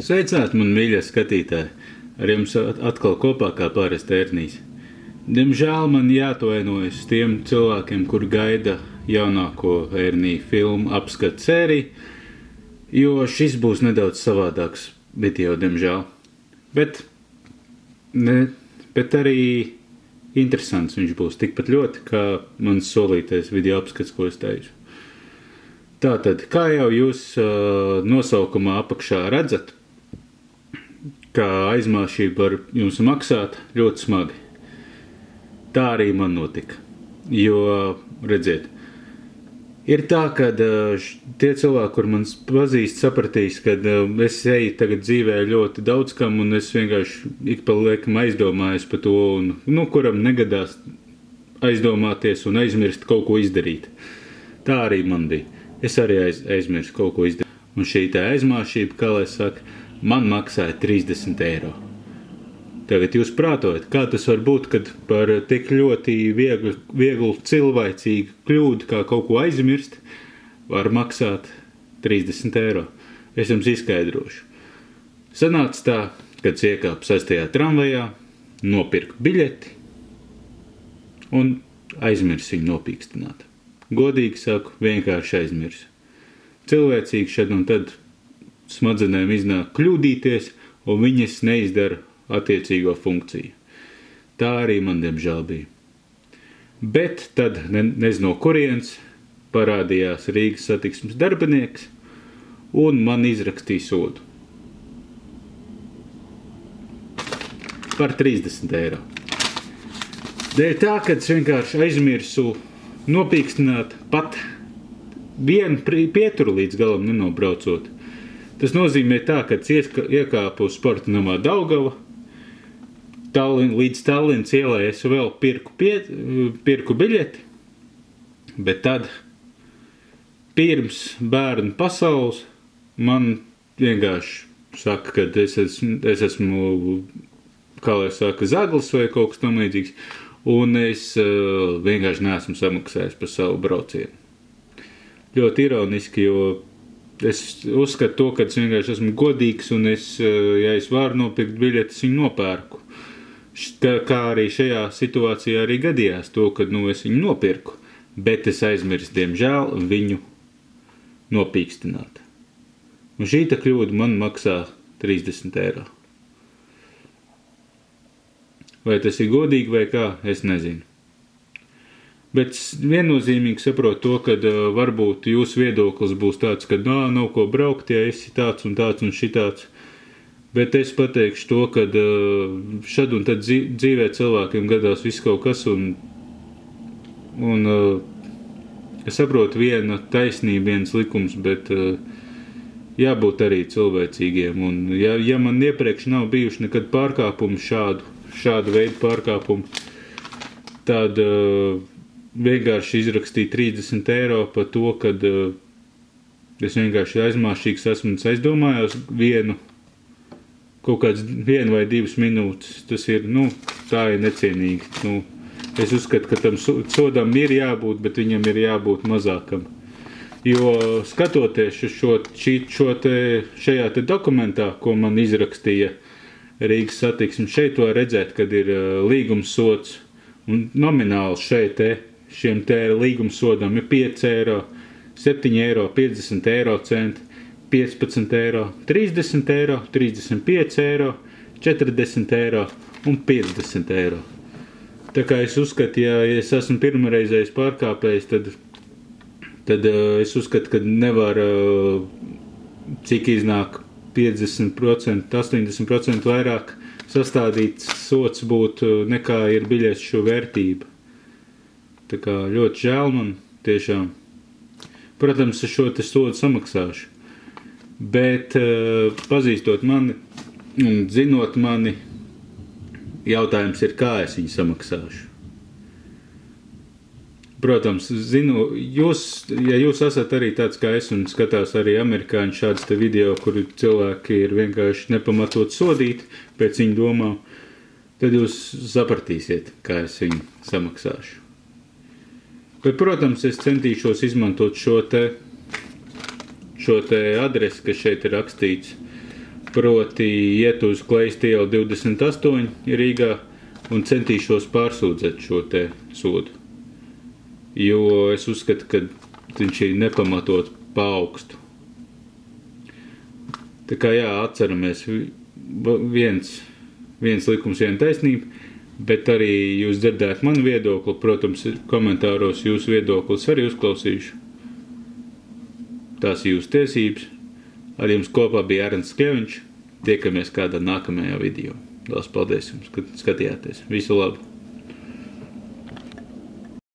Sveicināti, man mīļie skatītāji! Ar jums atkal kopā kā parasti Ernijs. Diemžēl man jāatvainojas tiem cilvēkiem, kur gaida jaunāko Ernija filmu apskatu sēriju, jo šis būs nedaudz savādāks video, diemžēl. Bet arī interesants viņš būs tikpat ļoti, kā mans solītais video apskats, ko es teicu. Tātad, kā jau jūs nosaukumā apakšā redzat, kā aizmāšība var jums maksāt ļoti smagi. Tā arī man notika. Jo, redziet, ir tā, ka tie cilvēki, kur man pazīst, sapratīs, ka es eju tagad dzīvē ļoti daudz kam, un es vienkārši ik pa liekam aizdomājos par to, un, kuram negadās aizdomāties un aizmirst kaut ko izdarīt. Tā arī man bija. Es arī aizmirstu kaut ko izdarīt. Un šī tā aizmāšība, kā lai saka, man maksāja 30 eiro. Tagad jūs prātojat, kā tas var būt, kad par tik ļoti vieglu cilvēcīgu kļūdu, kā kaut ko aizmirst, var maksāt 30 eiro. Es jums izskaidrošu. Sanāca tā, kad iekāpu 6. tramvajā, nopirku biļeti un aizmirsu viņu nopīkstināt. Godīgi saku, vienkārši aizmirsu. Cilvēcīgi šad un tad smadzenēm iznāk kļūdīties, un viņas neizdara attiecīgo funkciju. Tā arī man diemžēl bija. Bet tad, nezinu no kurienes, parādījās Rīgas satiksmes darbinieks, un man izrakstīja sodu. Par 30 eiro. Dēļ tā, kad es vienkārši aizmirsu nopīkstināt pat vienu pieturu līdz galam nenobraucot. Tas nozīmē tā, ka iekāpu uz sporta namā Daugava, līdz Tallinas ielai es vēl pirku biļeti, bet tad pirms bērnu pasaules man vienkārši saka, ka es esmu, kā lai saka, zaglis vai kaut kas tam līdzīgs, un es vienkārši neesmu samaksājis par savu braucienu. Ļoti ironiski, jo es uzskatu to, ka es vienkārši esmu godīgs, un ja es varu nopirkt biļetes, viņu nopērku. Kā arī šajā situācijā arī gadījās to, ka es viņu nopirku, bet es aizmirstu, diemžēl, viņu nopīkstināt. Un šī kļūda man maksā 30 eiro. Vai tas ir godīgi vai kā, es nezinu. Bet viennozīmīgi saprotu to, ka varbūt jūsu viedoklis būs tāds, ka nav ko braukt, ja esi tāds un šitāds. Bet es pateikšu to, ka šad un tad dzīvē cilvēkiem gadās viss kaut kas, un es saprotu viena taisnība, viens likums, bet jābūt arī cilvēcīgiem. Un ja man iepriekš nav bijuši nekad pārkāpumi šādu veidu pārkāpumu, tad vienkārši izrakstīju 30 eiro par to, kad es vienkārši aizmāšīgs esmu un aizdomājos kaut kāds 1 vai 2 minūtes. Tas ir, tā ir necienīgi. Es uzskatu, ka tam sodam ir jābūt, bet viņam ir jābūt mazākam. Jo skatoties šajā dokumentā, ko man izrakstīja Rīgas satiksme, šeit var redzēt, kad ir līgumsods, un nomināli šiem līgumsodam ir 5 eiro, 7 eiro, 50 eiro centi, 15 eiro, 30 eiro, 35 eiro, 40 eiro un 50 eiro. Tā kā es uzskatu, ja es esmu pirmreizējs pārkāpējs, tad es uzskatu, ka nevar, cik iznāk 50%, 80% vairāk sastādīts sots būtu nekā ir biļešu vērtība. Tā kā ļoti žēl man tiešām. Protams, es šo sodu samaksāšu. Bet pazīstot mani un zinot mani, jautājums ir, kā es viņu samaksāšu. Protams, zinu, ja jūs esat arī tāds kā es un skatās arī amerikāņu šādas te video, kur cilvēki ir vienkārši nepamatot sodīti pēc viņu domām, tad jūs sapratīsiet, kā es viņu samaksāšu. Bet, protams, es centīšos izmantot šo te adresi, kas šeit ir rakstīts, proti iet uz Kleista ielu 28 Rīgā un centīšos pārsūdzēt šo te sodu. Jo es uzskatu, ka viņš ir nepamatot paaugstu. Tā kā jā, atceramies, viens likums, viena taisnība, bet arī jūs dzirdēt manu viedokli, protams, komentāros jūsu viedoklis arī uzklausīšu. Tās jūsu tiesības. Ar jums kopā bija Ernsts Kļeviņš. Tiekamies kādā nākamajā video. Lielas paldies jums, ka skatījāties. Visu labu!